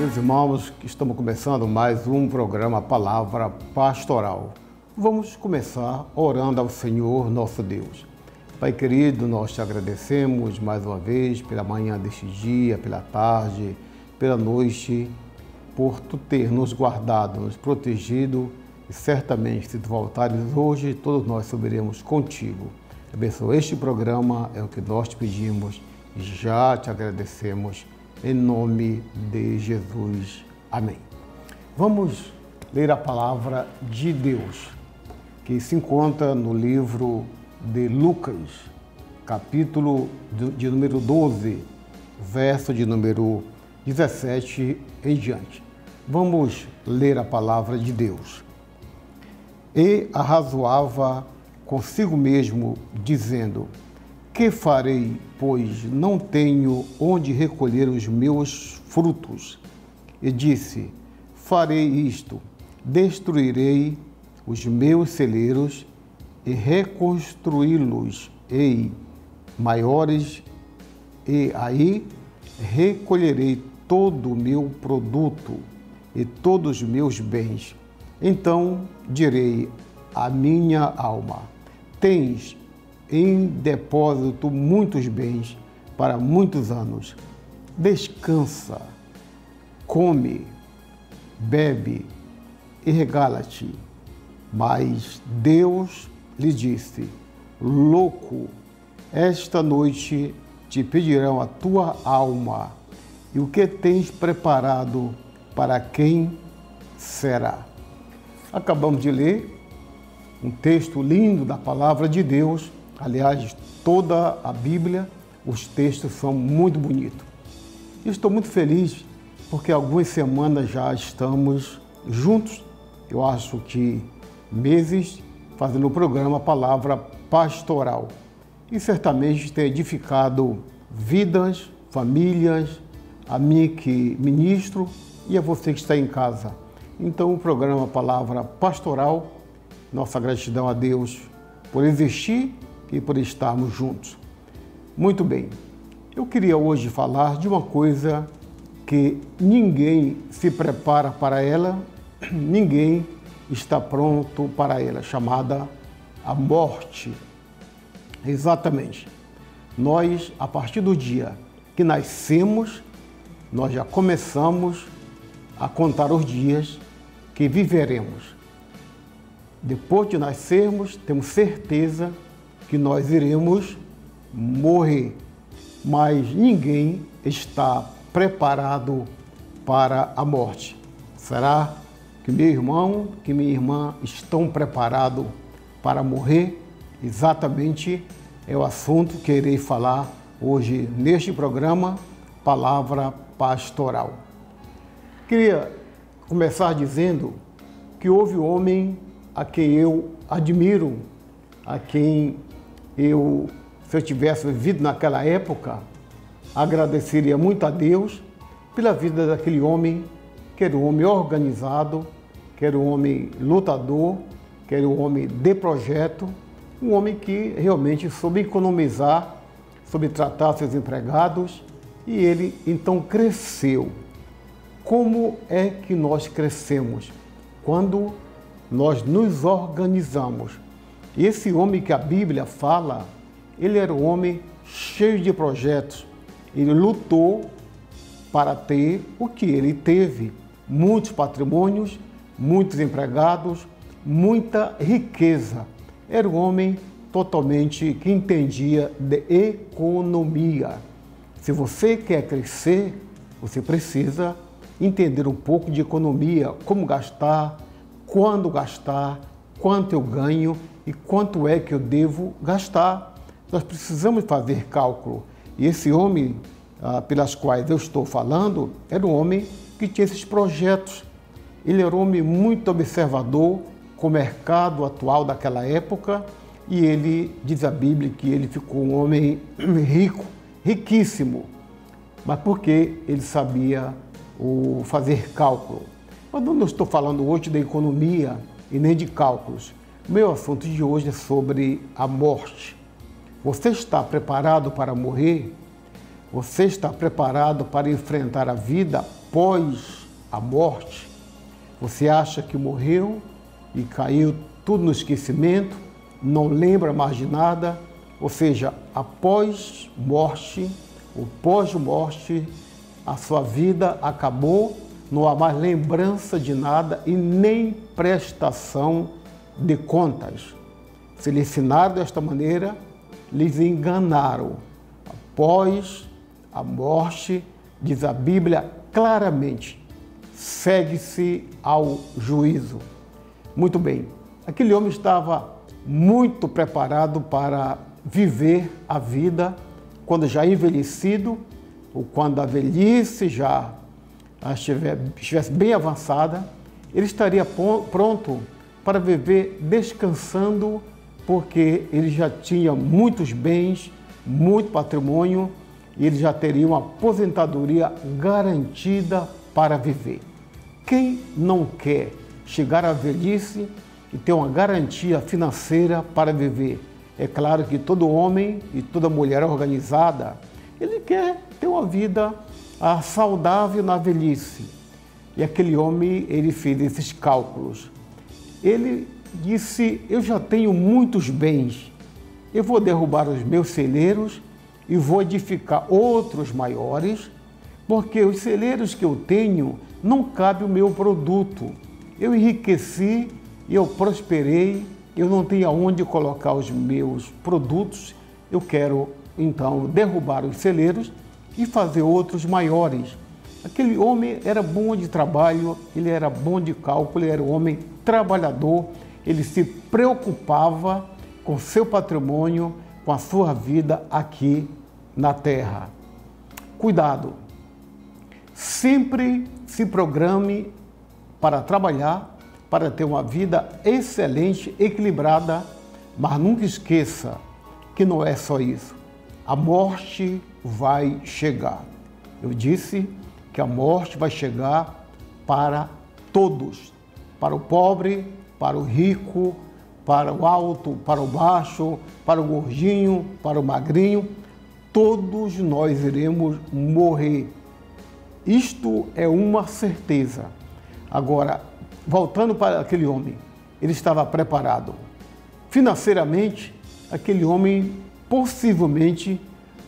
Meus irmãos, estamos começando mais um programa Palavra Pastoral. Vamos começar orando ao Senhor nosso Deus. Pai querido, nós te agradecemos mais uma vez pela manhã deste dia, pela tarde, pela noite, por tu ter nos guardado, nos protegido e certamente se tu voltares hoje, todos nós subiremos contigo. Abençoa este programa, é o que nós te pedimos e já te agradecemos. Em nome de Jesus. Amém. Vamos ler a palavra de Deus, que se encontra no livro de Lucas, capítulo de número 12, verso de número 17 em diante. Vamos ler a palavra de Deus. E arrazoava consigo mesmo, dizendo: que farei, pois não tenho onde recolher os meus frutos? E disse: farei isto, destruirei os meus celeiros e reconstruí-los-ei maiores, e aí recolherei todo o meu produto e todos os meus bens. Então direi à minha alma: tens em depósito muitos bens para muitos anos. Descansa, come, bebe e regala-te. Mas Deus lhe disse: louco, esta noite te pedirão a tua alma, e o que tens preparado para quem será? Acabamos de ler um texto lindo da palavra de Deus. Aliás, toda a Bíblia, os textos são muito bonitos. Estou muito feliz porque algumas semanas já estamos juntos, eu acho que meses, fazendo o programa Palavra Pastoral. E certamente tem edificado vidas, famílias, a mim que ministro e a você que está em casa. Então, o programa Palavra Pastoral, nossa gratidão a Deus por existir e por estarmos juntos. Muito bem, eu queria hoje falar de uma coisa que ninguém se prepara para ela, ninguém está pronto para ela, chamada a morte. Exatamente. Nós, a partir do dia que nascemos, nós já começamos a contar os dias que viveremos. Depois de nascermos, temos certeza que nós iremos morrer, mas ninguém está preparado para a morte. Será que meu irmão, que minha irmã estão preparados para morrer? Exatamente é o assunto que irei falar hoje neste programa Palavra Pastoral. Queria começar dizendo que houve um homem a quem eu admiro, a quem se eu tivesse vivido naquela época, agradeceria muito a Deus pela vida daquele homem, que era um homem organizado, que era um homem lutador, que era um homem de projeto, um homem que realmente soube economizar, soube tratar seus empregados, e ele então cresceu. Como é que nós crescemos? Quando nós nos organizamos. E esse homem que a Bíblia fala, ele era um homem cheio de projetos. Ele lutou para ter o que ele teve. Muitos patrimônios, muitos empregados, muita riqueza. Era um homem totalmente que entendia de economia. Se você quer crescer, você precisa entender um pouco de economia, como gastar, quando gastar, quanto eu ganho e quanto é que eu devo gastar. Nós precisamos fazer cálculo. E esse homem, pelas quais eu estou falando, era um homem que tinha esses projetos. Ele era um homem muito observador com o mercado atual daquela época, e ele, diz a Bíblia, que ele ficou um homem rico, riquíssimo, mas porque ele sabia fazer cálculo. Mas não estou falando hoje da economia e nem de cálculos. O meu assunto de hoje é sobre a morte. Você está preparado para morrer? Você está preparado para enfrentar a vida após a morte, você acha que morreu e caiu tudo no esquecimento, não lembra mais de nada, ou seja, após morte, ou pós-morte, a sua vida acabou, não há mais lembrança de nada e nem prestação de contas. Se lhe ensinaram desta maneira, lhes enganaram. Após a morte, diz a Bíblia claramente, segue-se ao juízo. Muito bem, aquele homem estava muito preparado para viver a vida quando já envelhecido, ou quando a velhice já estivesse bem avançada, ele estaria pronto para viver descansando, porque ele já tinha muitos bens, muito patrimônio, e ele já teria uma aposentadoria garantida para viver. Quem não quer chegar à velhice e ter uma garantia financeira para viver? É claro que todo homem e toda mulher organizada, ele quer ter uma vida saudável na velhice. E aquele homem, ele fez esses cálculos. Ele disse, eu já tenho muitos bens, eu vou derrubar os meus celeiros e vou edificar outros maiores, porque os celeiros que eu tenho não cabe o meu produto. Eu enriqueci, eu prosperei, eu não tenho aonde colocar os meus produtos, eu quero então derrubar os celeiros e fazer outros maiores. Aquele homem era bom de trabalho, ele era bom de cálculo, ele era um homem trabalhador, ele se preocupava com seu patrimônio, com a sua vida aqui na terra. Cuidado, sempre se programe para trabalhar, para ter uma vida excelente, equilibrada, mas nunca esqueça que não é só isso. A morte vai chegar. Eu disse que a morte vai chegar para todos, para o pobre, para o rico, para o alto, para o baixo, para o gordinho, para o magrinho. Todos nós iremos morrer. Isto é uma certeza. Agora, voltando para aquele homem, ele estava preparado. Financeiramente, aquele homem, possivelmente,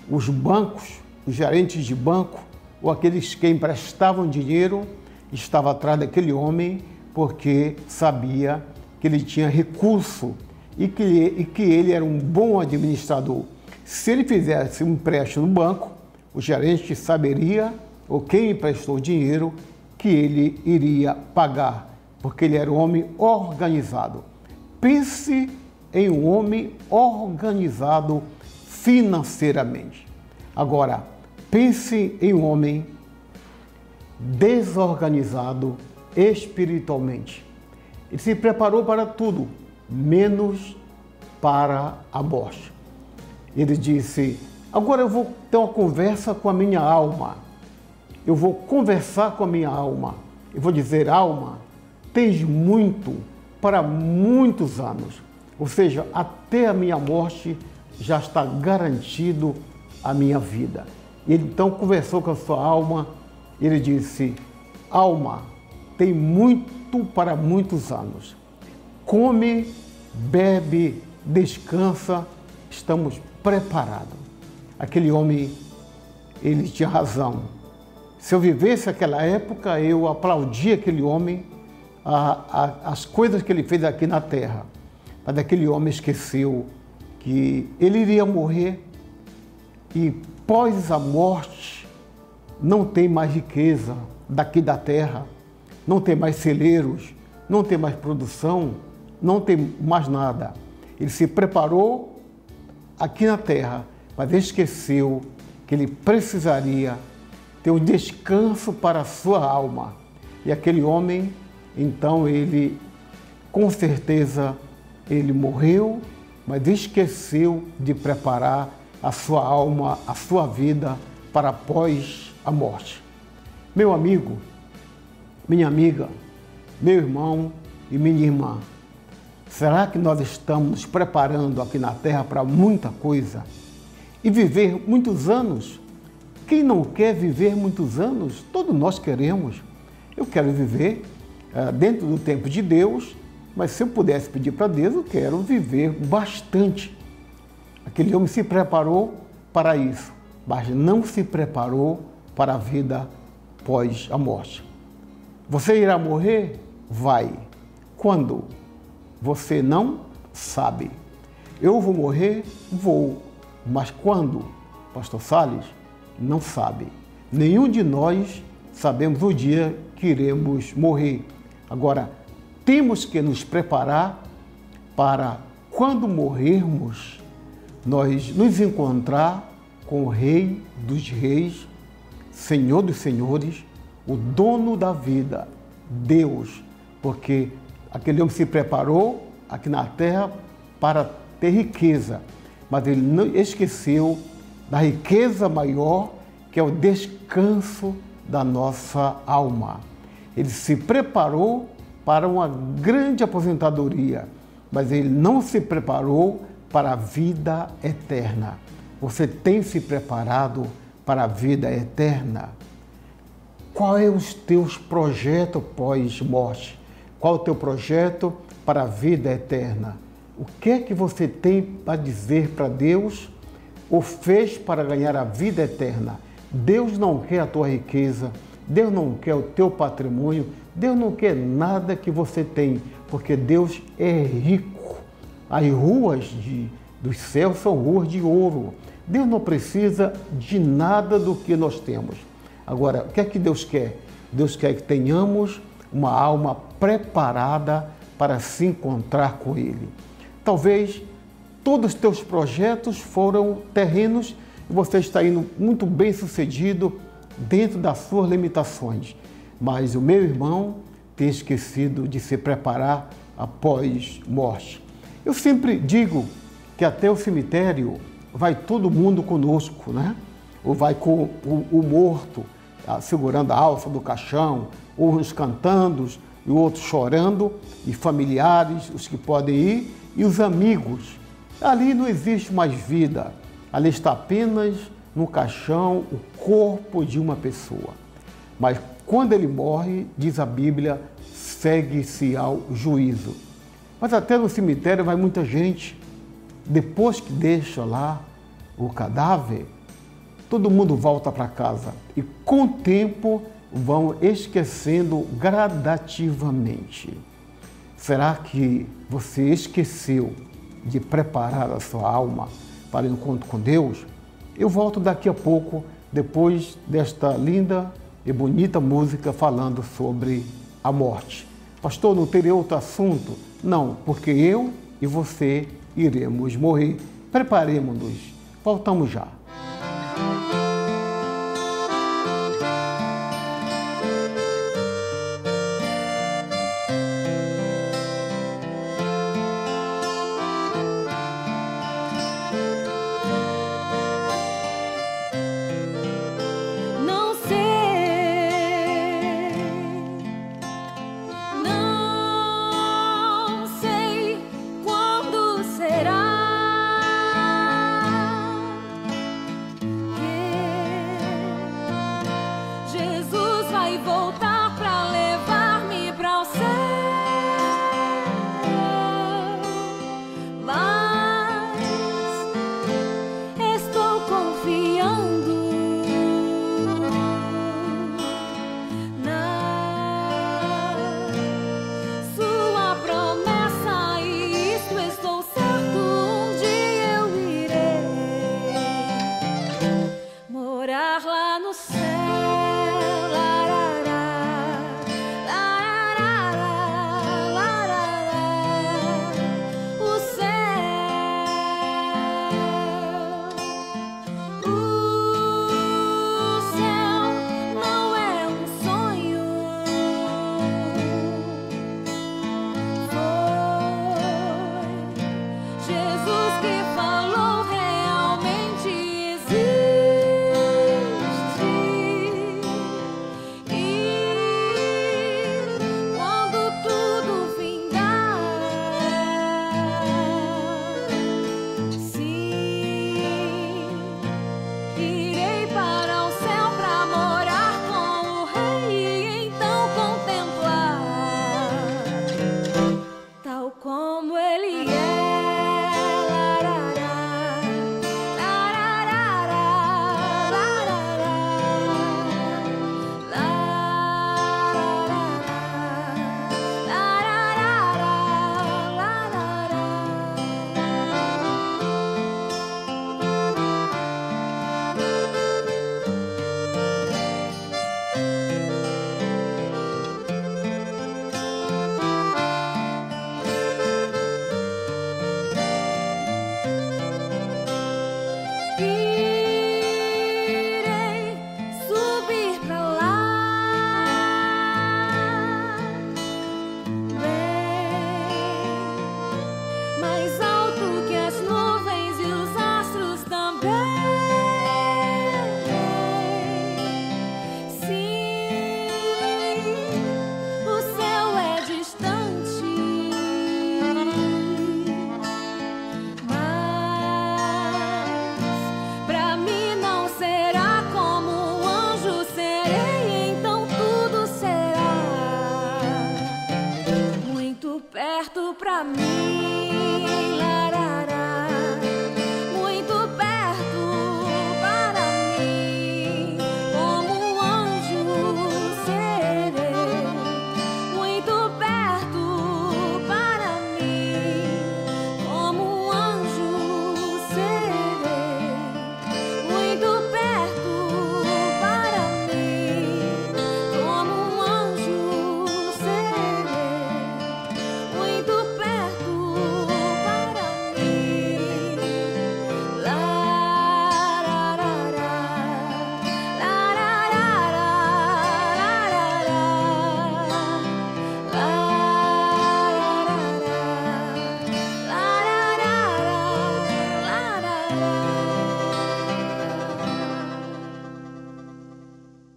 os bancos, os gerentes de banco, ou aqueles que emprestavam dinheiro, estavam atrás daquele homem porque sabia que ele tinha recurso e que ele era um bom administrador. Se ele fizesse um empréstimo no banco, o gerente saberia, ou quem emprestou dinheiro, que ele iria pagar, porque ele era um homem organizado. Pense em um homem organizado financeiramente. Agora, pense em um homem desorganizado espiritualmente. Ele se preparou para tudo, menos para a morte. Ele disse, agora eu vou ter uma conversa com a minha alma. Eu vou conversar com a minha alma. Eu vou dizer, alma, tens muito para muitos anos. Ou seja, até a minha morte já está garantido a minha vida. E ele então conversou com a sua alma. Ele disse, alma, tem muito para muitos anos. Come, bebe, descansa, estamos preparados. Aquele homem, ele tinha razão. Se eu vivesse aquela época, eu aplaudia aquele homem, as coisas que ele fez aqui na terra. Mas aquele homem esqueceu que ele iria morrer e pós a morte não tem mais riqueza daqui da terra, não tem mais celeiros, não tem mais produção, não tem mais nada. Ele se preparou aqui na terra, mas esqueceu que ele precisaria ter um descanso para a sua alma. E aquele homem, então ele, com certeza, ele morreu, mas esqueceu de preparar a sua alma, a sua vida para após a morte. Meu amigo, minha amiga, meu irmão e minha irmã, será que nós estamos nos preparando aqui na terra para muita coisa e viver muitos anos? Quem não quer viver muitos anos? Todos nós queremos. Eu quero viver dentro do tempo de Deus, mas se eu pudesse pedir para Deus, eu quero viver bastante. Aquele homem se preparou para isso, mas não se preparou para a vida após a morte. Você irá morrer? Vai. Quando? Você não sabe. Eu vou morrer? Vou. Mas quando? Pastor Salles não sabe. Nenhum de nós sabemos o dia que iremos morrer. Agora, temos que nos preparar para, quando morrermos, nós nos encontrar com o Rei dos Reis, Senhor dos Senhores, o dono da vida, Deus, porque aquele homem se preparou aqui na terra para ter riqueza, mas ele não esqueceu da riqueza maior, que é o descanso da nossa alma. Ele se preparou para uma grande aposentadoria, mas ele não se preparou para a vida eterna. Você tem se preparado para a vida eterna? Qual é os teus projetos pós-morte? Qual é o teu projeto para a vida eterna? O que é que você tem para dizer para Deus ou fez para ganhar a vida eterna? Deus não quer a tua riqueza, Deus não quer o teu patrimônio, Deus não quer nada que você tem, porque Deus é rico. As ruas dos céus são ruas de ouro. Deus não precisa de nada do que nós temos. Agora, o que é que Deus quer? Deus quer que tenhamos uma alma preparada para se encontrar com Ele. Talvez todos os teus projetos foram terrenos e você está indo muito bem sucedido dentro das suas limitações. Mas o meu irmão tem esquecido de se preparar após morte. Eu sempre digo que até o cemitério vai todo mundo conosco, né? Ou vai com o morto segurando a alça do caixão, uns cantando e outros chorando, e familiares, os que podem ir, e os amigos. Ali não existe mais vida, ali está apenas no caixão o corpo de uma pessoa. Mas quando ele morre, diz a Bíblia, segue-se ao juízo. Mas até no cemitério vai muita gente. Depois que deixa lá o cadáver, todo mundo volta para casa e com o tempo vão esquecendo gradativamente. Será que você esqueceu de preparar a sua alma para o encontro com Deus? Eu volto daqui a pouco, depois desta linda e bonita música falando sobre a morte. Pastor, não teria outro assunto? Não, porque eu e você iremos morrer. Preparemos-nos. Voltamos já. Que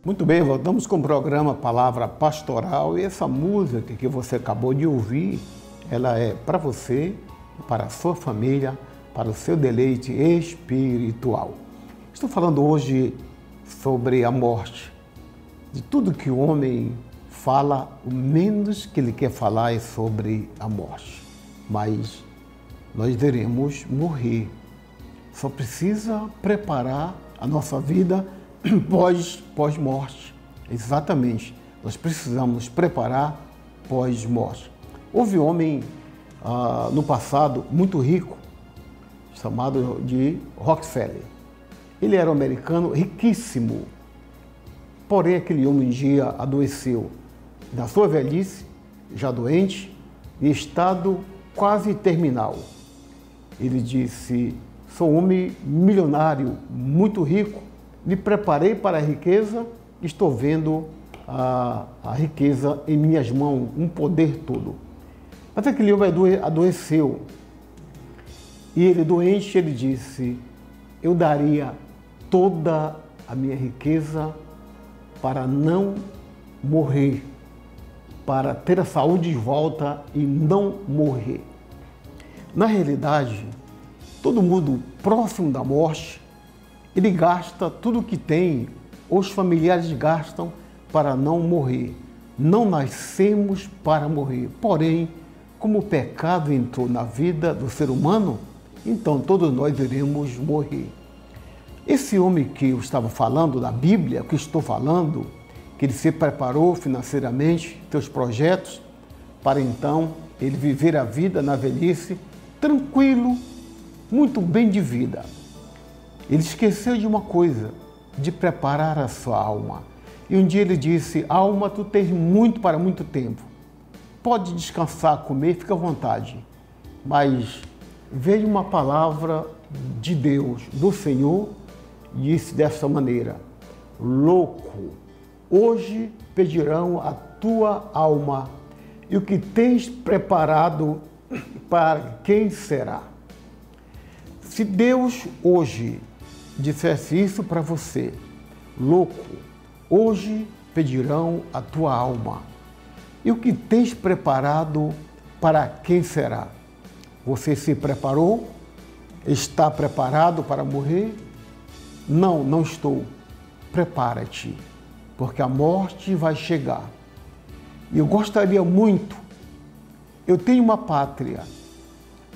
Muito bem, voltamos com o programa Palavra Pastoral e essa música que você acabou de ouvir, ela é para você, para a sua família, para o seu deleite espiritual. Estou falando hoje sobre a morte. De tudo que o homem fala, o menos que ele quer falar é sobre a morte. Mas nós iremos morrer. Só precisa preparar a nossa vida pós-morte. Exatamente. Nós precisamos preparar pós-morte. Houve um homem no passado muito rico, chamado de Rockefeller. Ele era um americano riquíssimo. Porém, aquele homem um dia adoeceu. Na sua velhice, já doente, em estado quase terminal. Ele disse: sou um homem milionário, muito rico, me preparei para a riqueza, estou vendo a riqueza em minhas mãos, um poder todo. Mas aquele homem adoeceu. E ele doente, ele disse: eu daria toda a minha riqueza para não morrer, para ter a saúde de volta e não morrer. Na realidade, todo mundo próximo da morte, ele gasta tudo o que tem, os familiares gastam para não morrer. Não nascemos para morrer. Porém, como o pecado entrou na vida do ser humano, então todos nós iremos morrer. Esse homem que eu estava falando da Bíblia, que estou falando, que ele se preparou financeiramente, seus projetos, para então ele viver a vida na velhice, tranquilo, muito bem de vida. Ele esqueceu de uma coisa, de preparar a sua alma. E um dia ele disse: alma, tu tens muito para muito tempo. Pode descansar, comer, fica à vontade. Mas veio uma palavra de Deus, do Senhor, e disse dessa maneira: louco, hoje pedirão a tua alma, e o que tens preparado, para quem será? Se Deus hoje dissesse isso para você: louco, hoje pedirão a tua alma, e o que tens preparado, para quem será? Você se preparou? Está preparado para morrer? Não, não estou. Prepara-te, porque a morte vai chegar. E eu gostaria muito, eu tenho uma pátria,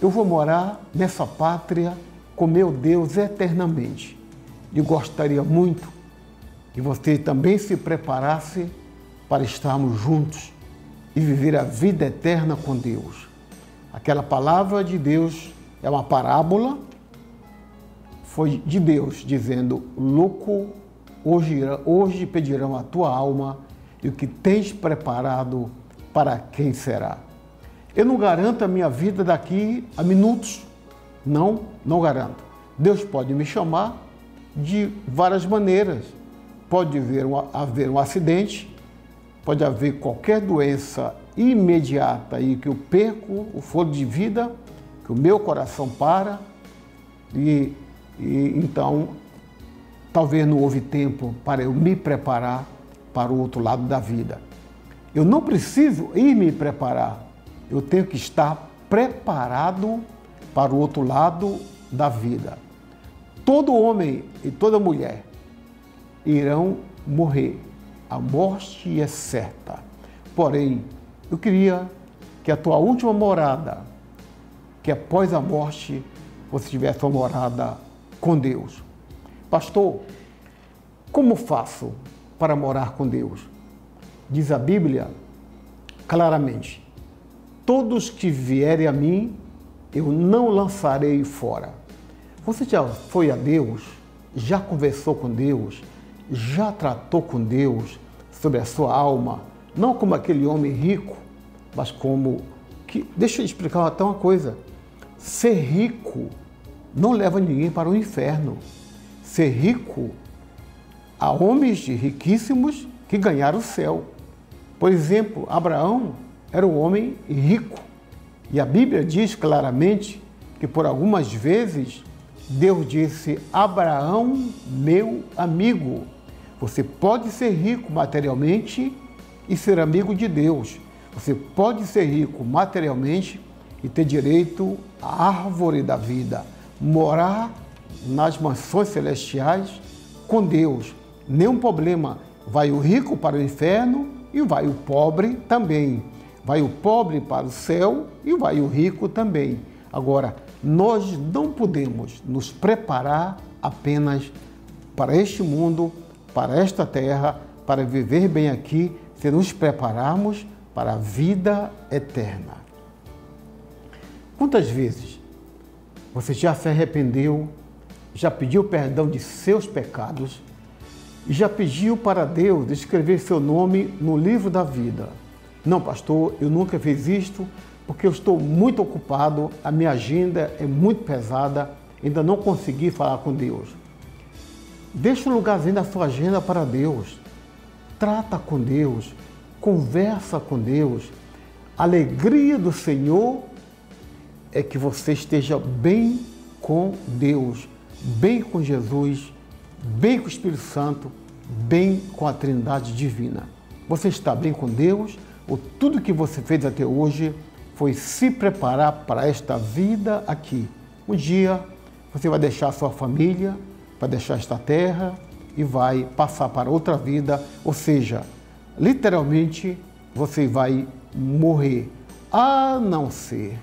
eu vou morar nessa pátria com meu Deus eternamente. Eu gostaria muito que você também se preparasse para estarmos juntos e viver a vida eterna com Deus. Aquela palavra de Deus é uma parábola, foi de Deus dizendo: louco, hoje pedirão a tua alma, e o que tens preparado, para quem será? Eu não garanto a minha vida daqui a minutos. Não, não garanto. Deus pode me chamar de várias maneiras. Pode haver um acidente, pode haver qualquer doença imediata e que eu perco o fôlego de vida, que o meu coração para e então talvez não houve tempo para eu me preparar para o outro lado da vida. Eu não preciso ir me preparar, eu tenho que estar preparado para o outro lado da vida. Todo homem e toda mulher irão morrer. A morte é certa. Porém, eu queria que a tua última morada, que após a morte, você tivesse uma morada com Deus. Pastor, como faço para morar com Deus? Diz a Bíblia claramente: todos que vierem a mim, eu não lançarei fora. Você já foi a Deus? Já conversou com Deus? Já tratou com Deus sobre a sua alma? Não como aquele homem rico, mas como... Deixa eu explicar até uma coisa. Ser rico não leva ninguém para o inferno. Ser rico, há homens riquíssimos que ganharam o céu. Por exemplo, Abraão era um homem rico. E a Bíblia diz claramente que por algumas vezes Deus disse: Abraão, meu amigo. Você pode ser rico materialmente e ser amigo de Deus. Você pode ser rico materialmente e ter direito à árvore da vida, morar nas mansões celestiais com Deus. Nenhum problema. Vai o rico para o inferno e vai o pobre também. Vai o pobre para o céu e vai o rico também. Agora, nós não podemos nos preparar apenas para este mundo, para esta terra, para viver bem aqui, se nos prepararmos para a vida eterna. Quantas vezes você já se arrependeu, já pediu perdão de seus pecados e já pediu para Deus escrever seu nome no livro da vida? Não, pastor, eu nunca fiz isto porque eu estou muito ocupado, a minha agenda é muito pesada, ainda não consegui falar com Deus. Deixa um lugarzinho na sua agenda para Deus. Trata com Deus, conversa com Deus. A alegria do Senhor é que você esteja bem com Deus, bem com Jesus, bem com o Espírito Santo, bem com a Trindade Divina. Você está bem com Deus, ou tudo que você fez até hoje foi se preparar para esta vida aqui. Um dia você vai deixar a sua família, vai deixar esta terra e vai passar para outra vida, ou seja, literalmente você vai morrer, a não ser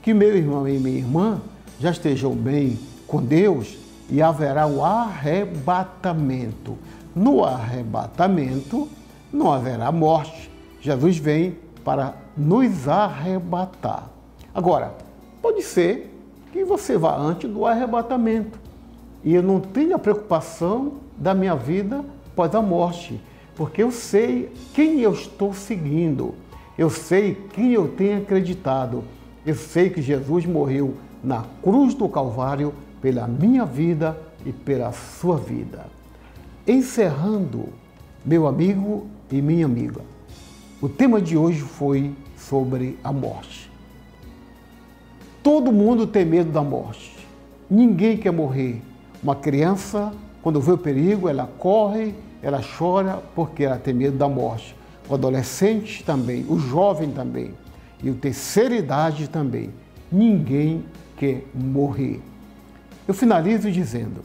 que meu irmão e minha irmã já estejam bem com Deus e haverá o arrebatamento. No arrebatamento não haverá morte. Jesus vem para nos arrebatar. Agora, pode ser que você vá antes do arrebatamento e eu não tenha preocupação da minha vida após a morte, porque eu sei quem eu estou seguindo, eu sei quem eu tenho acreditado, eu sei que Jesus morreu na cruz do Calvário pela minha vida e pela sua vida. Encerrando, meu amigo e minha amiga, o tema de hoje foi sobre a morte. Todo mundo tem medo da morte. Ninguém quer morrer. Uma criança, quando vê o perigo, ela corre, ela chora porque ela tem medo da morte. O adolescente também, o jovem também. E o terceira idade também. Ninguém quer morrer. Eu finalizo dizendo,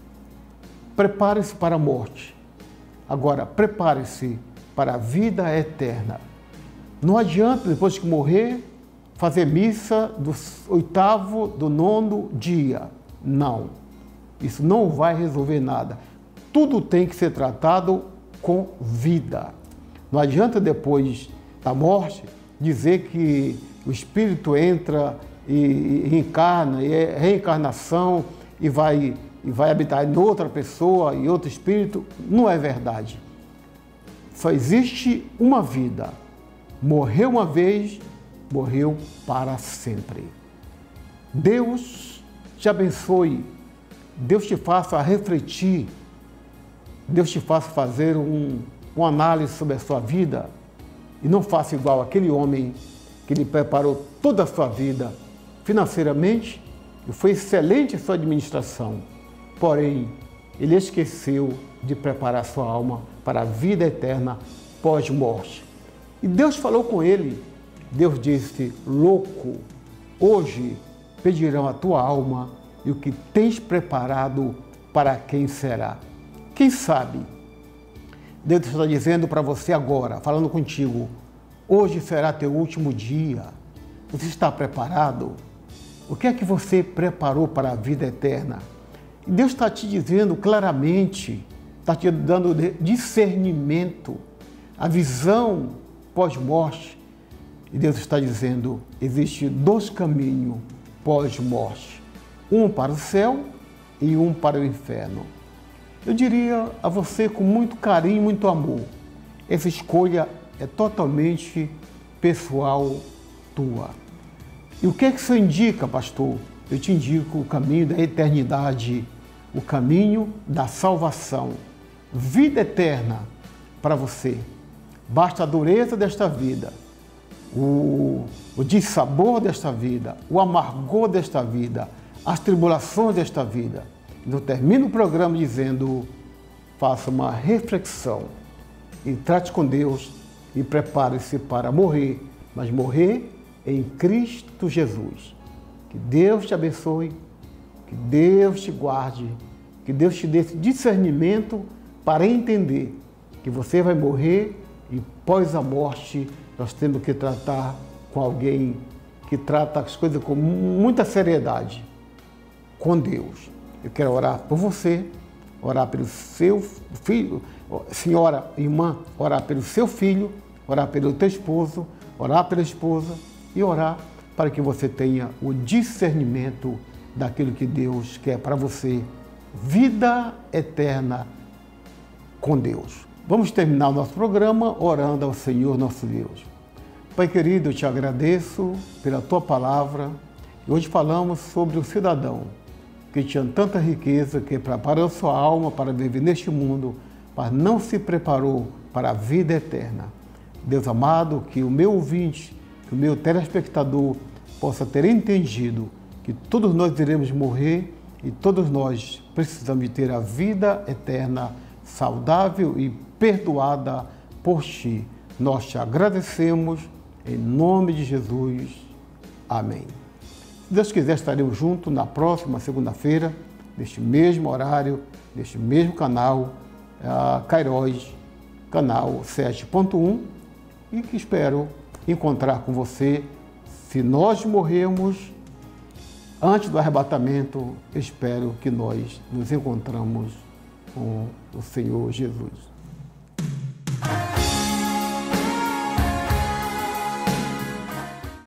prepare-se para a morte. Agora, prepare-se para a vida eterna. Não adianta, depois que morrer, fazer missa do 8º, do 9º dia. Não. Isso não vai resolver nada. Tudo tem que ser tratado com vida. Não adianta depois da morte dizer que o espírito entra e reencarna, e é reencarnação e vai habitar em outra pessoa, em outro espírito. Não é verdade. Só existe uma vida. Morreu uma vez, morreu para sempre. Deus te abençoe. Deus te faça refletir. Deus te faça fazer uma análise sobre a sua vida e não faça igual aquele homem que lhe preparou toda a sua vida financeiramente e foi excelente a sua administração. Porém, ele esqueceu de preparar sua alma para a vida eterna pós-morte. E Deus falou com ele. Deus disse, louco, hoje pedirão a tua alma e o que tens preparado para quem será. Quem sabe? Deus está dizendo para você agora, falando contigo, hoje será teu último dia. Você está preparado? O que é que você preparou para a vida eterna? E Deus está te dizendo claramente, está te dando discernimento, a visão pós-morte. E Deus está dizendo, existe 2 caminhos pós-morte. Um para o céu e um para o inferno. Eu diria a você com muito carinho, muito amor, essa escolha é totalmente pessoal tua. E o que é que você indica, pastor? Eu te indico o caminho da eternidade, o caminho da salvação, vida eterna para você. Basta a dureza desta vida, o dissabor desta vida, o amargor desta vida, as tribulações desta vida. Eu termino o programa dizendo, faça uma reflexão e trate com Deus e prepare-se para morrer, mas morrer em Cristo Jesus. Que Deus te abençoe, que Deus te guarde, que Deus te dê esse discernimento para entender que você vai morrer e pós a morte nós temos que tratar com alguém que trata as coisas com muita seriedade, com Deus. Eu quero orar por você, orar pelo seu filho, senhora, irmã, orar pelo seu filho, orar pelo teu esposo, orar pela esposa e orar para que você tenha o discernimento daquilo que Deus quer para você, vida eterna com Deus. Vamos terminar o nosso programa orando ao Senhor nosso Deus. Pai querido, eu te agradeço pela tua palavra. E hoje falamos sobre o cidadão que tinha tanta riqueza, que preparou sua alma para viver neste mundo, mas não se preparou para a vida eterna. Deus amado, que o meu ouvinte, que o meu telespectador possa ter entendido que todos nós iremos morrer e todos nós precisamos de ter a vida eterna, saudável e perdoada por Ti. Nós te agradecemos em nome de Jesus. Amém. Se Deus quiser, estaremos juntos na próxima segunda-feira, neste mesmo horário, neste mesmo canal, Kairos, canal 7.1, e que espero encontrar com você. Se nós morrermos antes do arrebatamento, espero que nós nos encontramos com o Senhor Jesus.